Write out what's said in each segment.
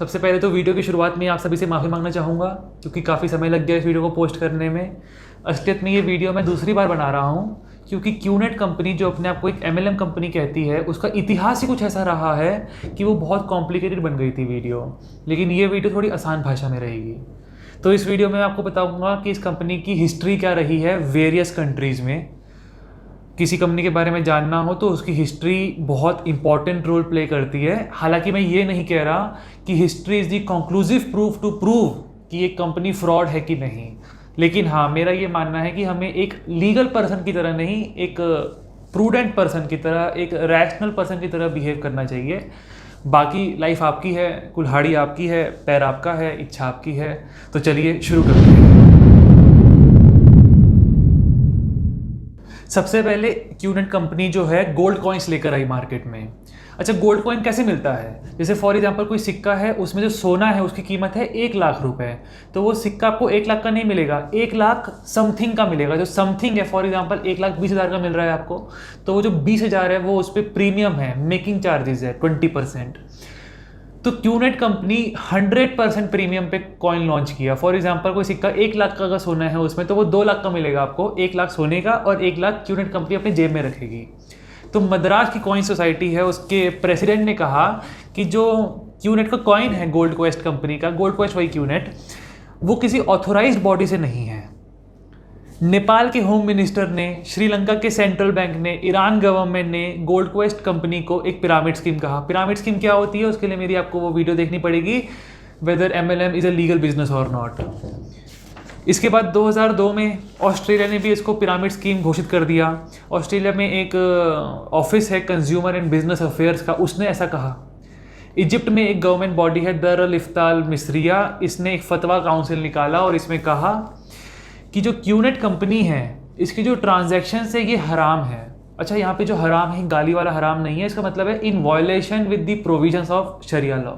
सबसे पहले तो वीडियो की शुरुआत में आप सभी से माफ़ी मांगना चाहूँगा क्योंकि काफ़ी समय लग गया इस वीडियो को पोस्ट करने में। असलियत में ये वीडियो मैं दूसरी बार बना रहा हूँ क्योंकि क्यूनेट कंपनी जो अपने आप को एक MLM कंपनी कहती है, उसका इतिहास ही कुछ ऐसा रहा है कि वो बहुत कॉम्प्लिकेटेड बन गई थी वीडियो। लेकिन ये वीडियो थोड़ी आसान भाषा में रहेगी। तो इस वीडियो में मैं आपको बताऊँगा कि इस कंपनी की हिस्ट्री क्या रही है वेरियस कंट्रीज़ में। किसी कंपनी के बारे में जानना हो तो उसकी हिस्ट्री बहुत इंपॉर्टेंट रोल प्ले करती है। हालांकि मैं ये नहीं कह रहा कि history is the conclusive proof to prove कि एक कंपनी फ्रॉड है कि नहीं, लेकिन हाँ, मेरा ये मानना है कि हमें एक लीगल पर्सन की तरह नहीं, एक प्रूडेंट पर्सन की तरह, एक रैशनल पर्सन की तरह बिहेव करना चाहिए। बाकी लाइफ आपकी है, कुल्हाड़ी आपकी है, पैर आपका है, इच्छा आपकी है। तो चलिए शुरू करते हैं। सबसे पहले क्यूनेट कंपनी जो है गोल्ड कॉइन्स लेकर आई मार्केट में। अच्छा, गोल्ड कॉइन कैसे मिलता है? जैसे फॉर एग्जांपल कोई सिक्का है, उसमें जो सोना है उसकी कीमत है 1 लाख रुपए, तो वो सिक्का आपको 1 लाख का नहीं मिलेगा, 1 लाख समथिंग का मिलेगा। जो समथिंग है, फॉर एग्जांपल 1,20,000 का मिल रहा है आपको, तो वो जो 20,000 है वो उस पर प्रीमियम है, मेकिंग चार्जेस है 20%। तो क्यूनेट कंपनी 100% प्रीमियम पे कॉइन लॉन्च किया। फॉर एग्जांपल कोई सिक्का 1 लाख का सोना है उसमें, तो वो 2 लाख का मिलेगा आपको, 1 लाख सोने का और 1 लाख क्यूनेट कंपनी अपने जेब में रखेगी। तो मद्रास की कॉइन सोसाइटी है, उसके प्रेसिडेंट ने कहा कि जो क्यूनेट का कॉइन है गोल्ड क्वेस्ट कंपनी का, गोल्ड क्वेस्ट वही क्यूनेट, वो किसी ऑथोराइज्ड बॉडी से नहीं है। नेपाल के होम मिनिस्टर ने, श्रीलंका के सेंट्रल बैंक ने, ईरान गवर्नमेंट ने गोल्ड क्वेस्ट कंपनी को एक पिरामिड स्कीम कहा। पिरामिड स्कीम क्या होती है उसके लिए मेरी आपको वो वीडियो देखनी पड़ेगी, whether MLM is a legal business और नॉट। इसके बाद 2002 में ऑस्ट्रेलिया ने भी इसको पिरामिड स्कीम घोषित कर दिया। ऑस्ट्रेलिया में एक ऑफिस है कंज्यूमर एंड बिजनेस अफेयर्स का, उसने ऐसा कहा। इजिप्ट में एक गवर्नमेंट बॉडी है दर अल इफ्ताल मिस्रिया, इसने एक फतवा काउंसिल निकाला और इसमें कहा कि जो क्यूनेट कंपनी है इसकी जो ट्रांजैक्शन है ये हराम है। अच्छा, यहाँ पे जो हराम है गाली वाला हराम नहीं है, इसका मतलब है in violation with the provisions of sharia law.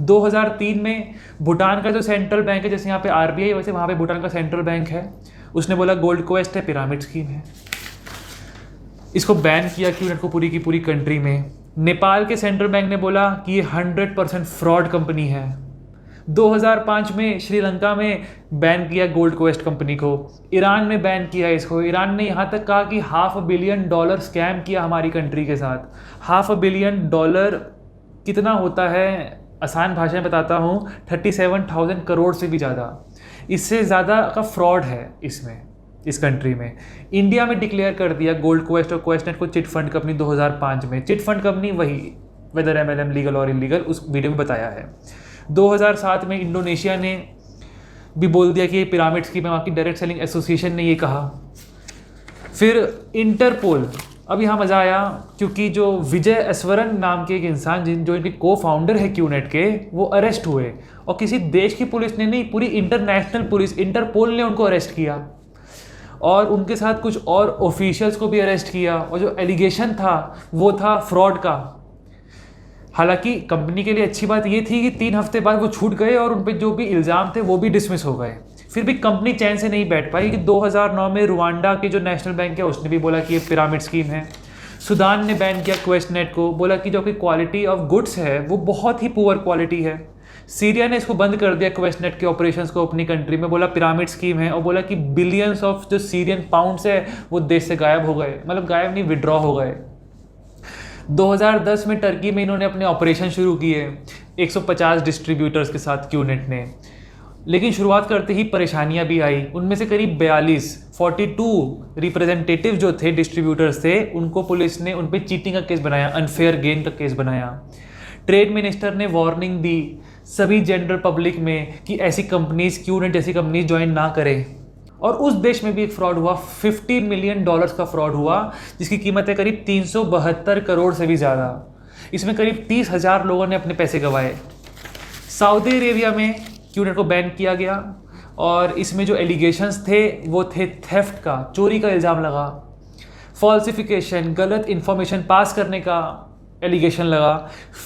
2003 में भूटान का जो सेंट्रल बैंक है, जैसे यहाँ पे RBI वैसे वहाँ पे भूटान का सेंट्रल बैंक है, उसने बोला गोल्ड क्वेस्ट है, पिरामिड स्कीम है, इसको बैन किया क्यूनेट को पूरी की पूरी कंट्री में। नेपाल के सेंट्रल बैंक ने बोला कि ये 100% फ्रॉड कंपनी है। 2005 में श्रीलंका में बैन किया गोल्ड क्वेस्ट कंपनी को, ईरान में बैन किया इसको। ईरान ने यहाँ तक कहा कि $500 बिलियन स्कैम किया हमारी कंट्री के साथ। $500 बिलियन कितना होता है, आसान भाषा में बताता हूँ, 37,000 करोड़ से भी ज़्यादा, इससे ज़्यादा का फ्रॉड है इसमें, इस कंट्री में। इंडिया में डिक्लेयर कर दिया गोल्ड क्वेस्ट और क्वेस्टनेट को चिट फंड कंपनी 2005 में। चिट फंड कंपनी वही, वेदर MLM लीगल और इलीगल, उस वीडियो में बताया है। 2007 में इंडोनेशिया ने भी बोल दिया कि ये पिरामिड स्कीम है, वहाँ की डायरेक्ट सेलिंग एसोसिएशन ने ये कहा। फिर इंटरपोल, अब यहाँ मज़ा आया क्योंकि जो विजय ऐश्वरन नाम के एक इंसान जो इनके को-फाउंडर है क्यूनेट के, वो अरेस्ट हुए और किसी देश की पुलिस ने नहीं, पूरी इंटरनेशनल पुलिस इंटरपोल ने उनको अरेस्ट किया और उनके साथ कुछ और ऑफिशियल्स को भी अरेस्ट किया। और जो एलिगेशन था वो था फ्रॉड का। हालांकि कंपनी के लिए अच्छी बात ये थी कि 3 हफ्ते बाद वो छूट गए और उन पर जो भी इल्ज़ाम थे वो भी डिसमिस हो गए। फिर भी कंपनी चैन से नहीं बैठ पाई कि 2009 में रुवांडा के जो नेशनल बैंक है उसने भी बोला कि ये पिरामिड स्कीम है। सूडान ने बैन किया क्वेस्टनेट को, बोला कि जो कि क्वालिटी ऑफ गुड्स है वो बहुत ही पुअर क्वालिटी है। सीरिया ने इसको बंद कर दिया क्वेस्टनेट के ऑपरेशंस को अपनी कंट्री में, बोला पिरामिड स्कीम है, और बोला कि बिलियंस ऑफ जो सीरियन पाउंड्स है वो देश से गायब हो गए, मतलब गायब नहीं, विड्रॉ हो गए। 2010 में टर्की में इन्होंने अपने ऑपरेशन शुरू किए 150 डिस्ट्रीब्यूटर्स के साथ क्यूनेट ने। लेकिन शुरुआत करते ही परेशानियां भी आई। उनमें से करीब 42 रिप्रेजेंटेटिव जो थे, डिस्ट्रीब्यूटर्स थे, उनको पुलिस ने उन पर चीटिंग का केस बनाया, अनफेयर गेन का केस बनाया। ट्रेड मिनिस्टर ने वार्निंग दी सभी जनरल पब्लिक में कि ऐसी कंपनीज, क्यूनेट जैसी कंपनीज ज्वाइन ना करें। और उस देश में भी एक फ्रॉड हुआ, $50 मिलियन का फ्रॉड हुआ, जिसकी कीमत है करीब 372 करोड़ से भी ज़्यादा। इसमें करीब 30,000 लोगों ने अपने पैसे गंवाए। सऊदी अरेबिया में क्यूनेट को बैन किया गया और इसमें जो एलिगेशंस थे वो थे थेफ्ट का, चोरी का इल्ज़ाम लगा, फॉल्सिफिकेशन, गलत इंफॉर्मेशन पास करने का एलिगेशन लगा,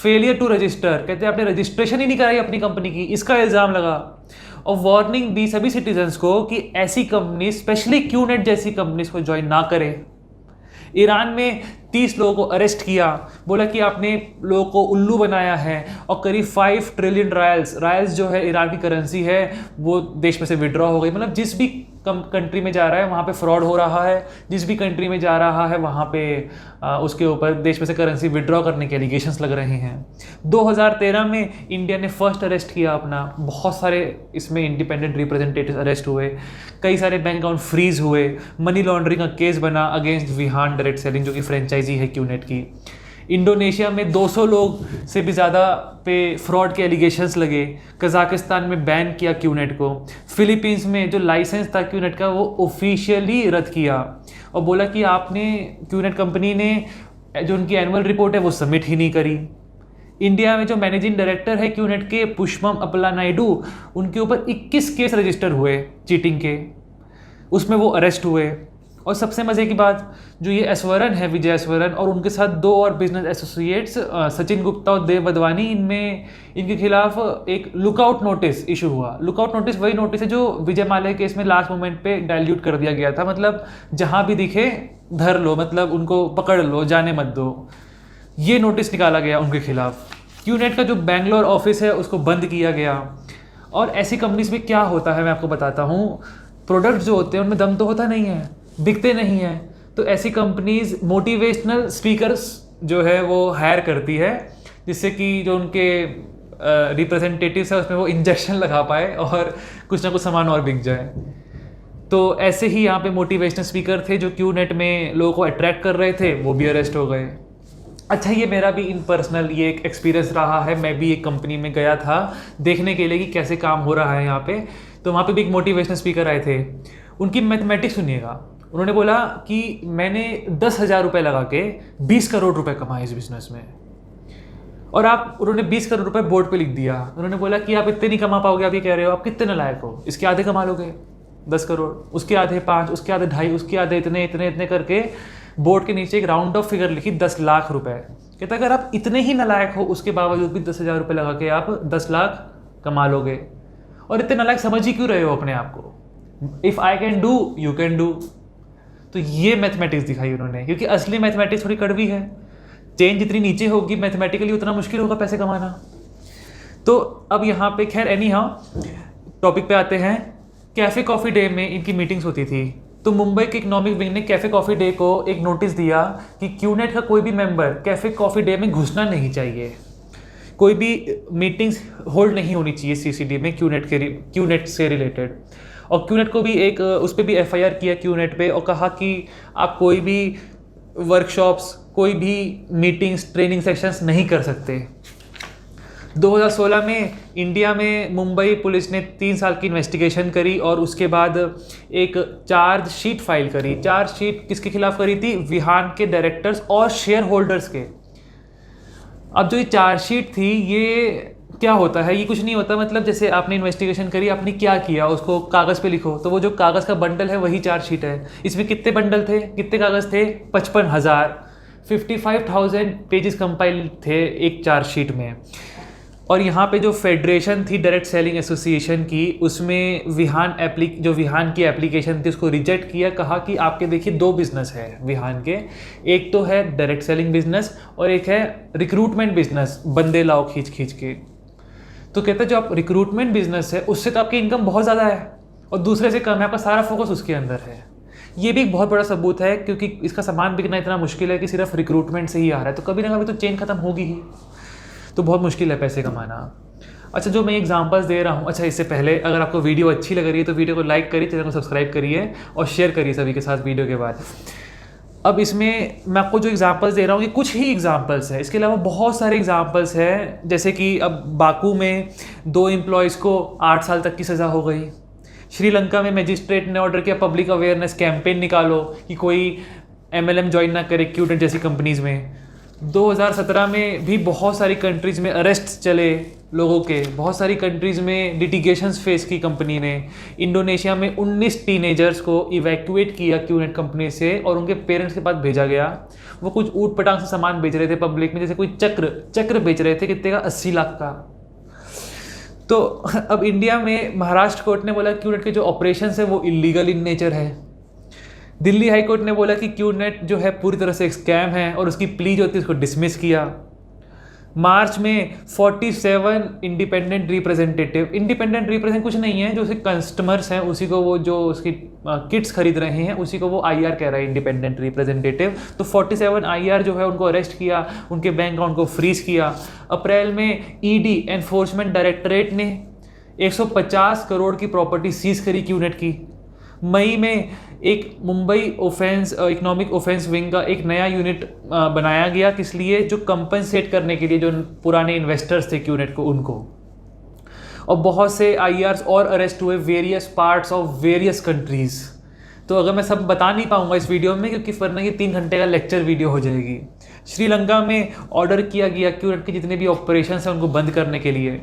फेलियर टू रजिस्टर, कहते हैं आपने रजिस्ट्रेशन ही नहीं कराई अपनी कंपनी की, इसका इल्ज़ाम लगा। और वार्निंग दी सभी सिटीजन्स को कि ऐसी कंपनी, स्पेशली क्यूनेट जैसी कंपनीज को ज्वाइन ना करें। ईरान में 30 लोगों को अरेस्ट किया, बोला कि आपने लोगों को उल्लू बनाया है, और करीब 5 ट्रिलियन रायल्स जो है ईरान की करेंसी है वो देश में से विड्रॉ हो गई। मतलब जिस भी कंट्री में जा रहा है वहाँ पे फ्रॉड हो रहा है, जिस भी कंट्री में जा रहा है वहाँ पे उसके ऊपर देश में से करेंसी विड्रॉ करने के एलिगेशंस लग रहे हैं। 2013 में इंडिया ने फर्स्ट अरेस्ट किया अपना, बहुत सारे इसमें इंडिपेंडेंट रिप्रेजेंटेटिव अरेस्ट हुए, कई सारे बैंक अकाउंट फ्रीज हुए, मनी लॉन्ड्रिंग का केस बना अगेंस्ट विहान डायरेक्ट सेलिंग जो कि फ्रेंचाइजी है क्यूनेट की। इंडोनेशिया में 200 लोग से भी ज़्यादा पे फ्रॉड के एलिगेशंस लगे। कजाकिस्तान में बैन किया क्यूनेट को। फिलीपींस में जो लाइसेंस था क्यूनेट का वो ऑफिशियली रद्द किया और बोला कि आपने क्यूनेट कंपनी ने जो उनकी एनुअल रिपोर्ट है वो सबमिट ही नहीं करी। इंडिया में जो मैनेजिंग डायरेक्टर है क्यूनेट के पुष्पम अपला नायडू, उनके ऊपर 21 केस रजिस्टर हुए चीटिंग के, उसमें वो अरेस्ट हुए। और सबसे मज़े की बात, जो ये ऐश्वरन है, विजय ऐश्वरन, और उनके साथ 2 और बिजनेस एसोसिएट्स सचिन गुप्ता और देव वधवानी, इनके खिलाफ एक लुकआउट नोटिस इशू हुआ। लुकआउट नोटिस वही नोटिस है जो विजय माल्या केस में लास्ट मोमेंट पे डाइल्यूट कर दिया गया था, मतलब जहाँ भी दिखे धर लो, मतलब उनको पकड़ लो, जाने मत दो। ये नोटिस निकाला गया उनके खिलाफ। क्यूनेट का जो बेंगलोर ऑफिस है उसको बंद किया गया। और ऐसी कंपनीज में क्या होता है मैं आपको बताता हूँ, प्रोडक्ट जो होते हैं उनमें दम तो होता नहीं है, बिकते नहीं हैं, तो ऐसी कंपनीज मोटिवेशनल स्पीकर्स जो है वो हायर करती है, जिससे कि जो उनके रिप्रेजेंटेटिव्स है उसमें वो इंजेक्शन लगा पाए और कुछ ना कुछ सामान और बिक जाए। तो ऐसे ही यहाँ पे मोटिवेशनल स्पीकर थे जो क्यूनेट में लोगों को अट्रैक्ट कर रहे थे, वो भी अरेस्ट हो गए। अच्छा, ये मेरा भी इन पर्सनल ये एक एक्सपीरियंस रहा है। मैं भी एक कंपनी में गया था देखने के लिए कि कैसे काम हो रहा है यहाँ पे। तो वहाँ पे भी एक मोटिवेशनल स्पीकर आए थे, उनकी मैथमेटिक्स सुनिएगा। उन्होंने बोला कि मैंने 10,000 रुपये लगा के 20 करोड़ रुपए कमाए इस बिज़नेस में, और उन्होंने 20 करोड़ रुपए बोर्ड पे लिख दिया। उन्होंने बोला कि आप इतने नहीं कमा पाओगे, आप ये कह रहे हो, आप कितने नालायक हो, इसके आधे कमा लोगे 10 करोड़, उसके आधे 5, उसके आधे 2.5, उसके आधे इतने इतने इतने करके बोर्ड के नीचे एक राउंड ऑफ फिगर लिखी 10 लाख रुपए। कहता अगर आप इतने ही नालायक हो उसके बावजूद भी 10,000 रुपये लगा के आप 10 लाख कमा लोगे, और इतने नालायक समझ ही क्यों रहे हो अपने आप को? If I can do you can do. तो ये मैथमेटिक्स दिखाई उन्होंने, क्योंकि असली मैथमेटिक्स थोड़ी कड़वी है। चेन जितनी नीचे होगी मैथमेटिकली उतना मुश्किल होगा पैसे कमाना। तो अब यहाँ पे खैर एनी हाउ टॉपिक पे आते हैं। कैफ़े कॉफ़ी डे में इनकी मीटिंग्स होती थी, तो मुंबई के इकोनॉमिक विंग ने कैफ़े कॉफ़ी डे को एक नोटिस दिया कि क्यूनेट का कोई भी मेंबर कैफ़े कॉफ़ी डे में घुसना नहीं चाहिए, कोई भी मीटिंग्स होल्ड नहीं होनी चाहिए सीसीडी में क्यूनेट से रिलेटेड। और क्यूनेट को भी एक उस पर भी एफआईआर किया क्यूनेट पे, और कहा कि आप कोई भी वर्कशॉप्स, कोई भी मीटिंग्स, ट्रेनिंग सेशंस नहीं कर सकते। 2016 में इंडिया में मुंबई पुलिस ने 3 साल की इन्वेस्टिगेशन करी और उसके बाद एक चार्जशीट फाइल करी। चार्जशीट किसके खिलाफ करी थी? विहान के डायरेक्टर्स और शेयर होल्डर्स के। अब जो ये चार्जशीट थी, ये क्या होता है? ये कुछ नहीं होता, मतलब जैसे आपने इन्वेस्टिगेशन करी, आपने क्या किया उसको कागज़ पे लिखो, तो वो जो कागज़ का बंडल है वही चार्जशीट है। इसमें कितने बंडल थे, कितने कागज़ थे? 55,000 पेजेस कंपाइल थे एक चार्जशीट में। और यहाँ पे जो फेडरेशन थी डायरेक्ट सेलिंग एसोसिएशन की, उसमें जो विहान की एप्लीकेशन थी उसको रिजेक्ट किया। कहा कि आपके देखिए 2 बिजनेस है विहान के, एक तो है डायरेक्ट सेलिंग बिजनेस और एक है रिक्रूटमेंट बिजनेस, बंदे लाओ खींच खींच के। तो कहते हैं जो आप रिक्रूटमेंट बिजनेस है उससे तो आपकी इनकम बहुत ज़्यादा है और दूसरे से कम है, आपका सारा फोकस उसके अंदर है। ये भी एक बहुत बड़ा सबूत है, क्योंकि इसका सामान बिकना इतना मुश्किल है कि सिर्फ रिक्रूटमेंट से ही आ रहा है, तो कभी ना कभी तो चेन खत्म होगी ही, तो बहुत मुश्किल है पैसे कमाना। अच्छा, जो मैं एग्जांपल्स दे रहा हूँ, अच्छा इससे पहले अगर आपको वीडियो अच्छी लग रही है तो वीडियो को लाइक करिए, चैनल को सब्सक्राइब करिए और शेयर करिए सभी के साथ वीडियो के बाद। अब इसमें मैं आपको जो एग्जांपल्स दे रहा हूँ ये कुछ ही एग्जांपल्स हैं, इसके अलावा बहुत सारे एग्जांपल्स हैं। जैसे कि अब बाकू में 2 एम्प्लॉयज़ को 8 साल तक की सज़ा हो गई। श्रीलंका में मजिस्ट्रेट ने ऑर्डर किया पब्लिक अवेयरनेस कैंपेन निकालो कि कोई MLM ज्वाइन ना करे क्यूनेट जैसी कंपनीज़ में। 2017 में भी बहुत सारी कंट्रीज़ में अरेस्ट चले लोगों के, बहुत सारी कंट्रीज़ में लिटिगेशंस फेस की कंपनी ने। इंडोनेशिया में 19 टीनेजर्स को इवैक्यूएट किया क्यूनेट कंपनी से और उनके पेरेंट्स के पास भेजा गया। वो कुछ ऊट पटांग से सामान बेच रहे थे पब्लिक में, जैसे कोई चक्र बेच रहे थे, कितने का? 80 लाख का। तो अब इंडिया में महाराष्ट्र कोर्ट ने बोला क्यूनेट के जो ऑपरेशन है वो इलीगल इन नेचर है। दिल्ली हाई कोर्ट ने बोला कि क्यूनेट जो है पूरी तरह से एक स्कैम है और उसकी प्ली जो थी उसको डिसमिस किया। मार्च में 47 इंडिपेंडेंट रिप्रेजेंट कुछ नहीं है, जो उसके कस्टमर्स हैं उसी को, वो जो उसकी किट्स खरीद रहे हैं उसी को वो आईआर कह रहा है, इंडिपेंडेंट रिप्रेजेंटेटिव। तो 47 आईआर जो है उनको अरेस्ट किया, उनके बैंक अकाउंट को फ्रीज किया। अप्रैल में ईडी एनफोर्समेंट डायरेक्टरेट ने 150 करोड़ की प्रॉपर्टी सीज करी क्यूनेट की। मई में एक मुंबई इकोनॉमिक ऑफेंस विंग का एक नया यूनिट बनाया गया, किस लिए, जो कंपनसेट करने के लिए जो पुराने इन्वेस्टर्स थे क्यूनेट को, उनको। और बहुत से आईआर्स और अरेस्ट हुए various parts of various countries. तो अगर मैं सब बता नहीं पाऊंगा इस वीडियो में, क्योंकि वरना ये 3 घंटे का लेक्चर वीडियो हो जाएगी। श्रीलंका में ऑर्डर किया गया क्यूनेट के जितने भी ऑपरेशन हैं उनको बंद करने के लिए।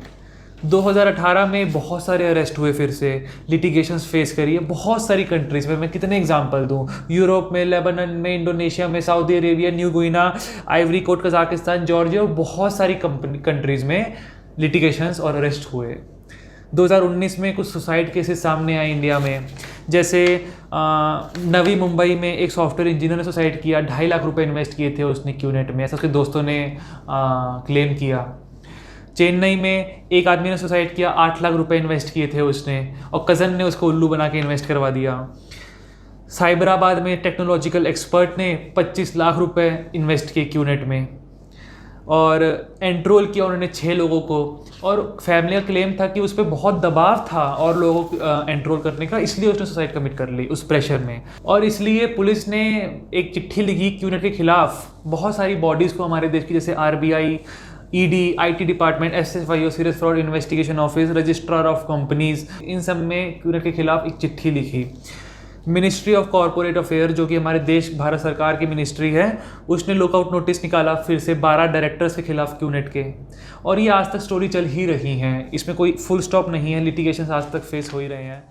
2018 में बहुत सारे अरेस्ट हुए, फिर से लिटिगेशंस फेस करी है बहुत सारी कंट्रीज़ में। मैं कितने एग्जांपल दूं, यूरोप में, लेबनान में, इंडोनेशिया में, Saudi Arabia, New Guinea, Ivory Coast, Kazakhstan, Georgia और बहुत सारी कंट्रीज़ में लिटिगेशंस और अरेस्ट हुए। 2019 में कुछ सुसाइड केसेस सामने आए इंडिया में, जैसे नवी मुंबई में एक सॉफ्टवेयर इंजीनियर ने सुसाइड किया, 2.5 लाख रुपए इन्वेस्ट किए थे उसने क्यूनेट में, ऐसा उसके दोस्तों ने क्लेम किया। चेन्नई में एक आदमी ने सुसाइड किया, 8 लाख रुपए इन्वेस्ट किए थे उसने, और कज़न ने उसको उल्लू बना के इन्वेस्ट करवा दिया। साइबराबाद में टेक्नोलॉजिकल एक्सपर्ट ने 25 लाख रुपए इन्वेस्ट किए क्यूनेट में, और एनरोल किया उन्होंने 6 लोगों को, और फैमिली का क्लेम था कि उस पर बहुत दबाव था और लोगों को एनरोल करने का, इसलिए उसने सुसाइड कमिट कर ली उस प्रेशर में। और इसलिए पुलिस ने एक चिट्ठी लिखी क्यूनेट के खिलाफ बहुत सारी बॉडीज़ को हमारे देश की, जैसे RBI, ED, IT department, SFIO serious fraud investigation office, registrar of companies, इन सब में क्यूनेट के खिलाफ एक चिट्ठी लिखी। मिनिस्ट्री ऑफ कॉरपोरेट अफेयर, जो कि हमारे देश भारत सरकार की मिनिस्ट्री है, उसने लुकआउट नोटिस निकाला फिर से 12 डायरेक्टर्स के खिलाफ क्यूनेट के। और ये आज तक स्टोरी चल ही रही है, इसमें कोई फुल स्टॉप नहीं है, लिटिगेशन आज तक फेस हो ही रहे हैं।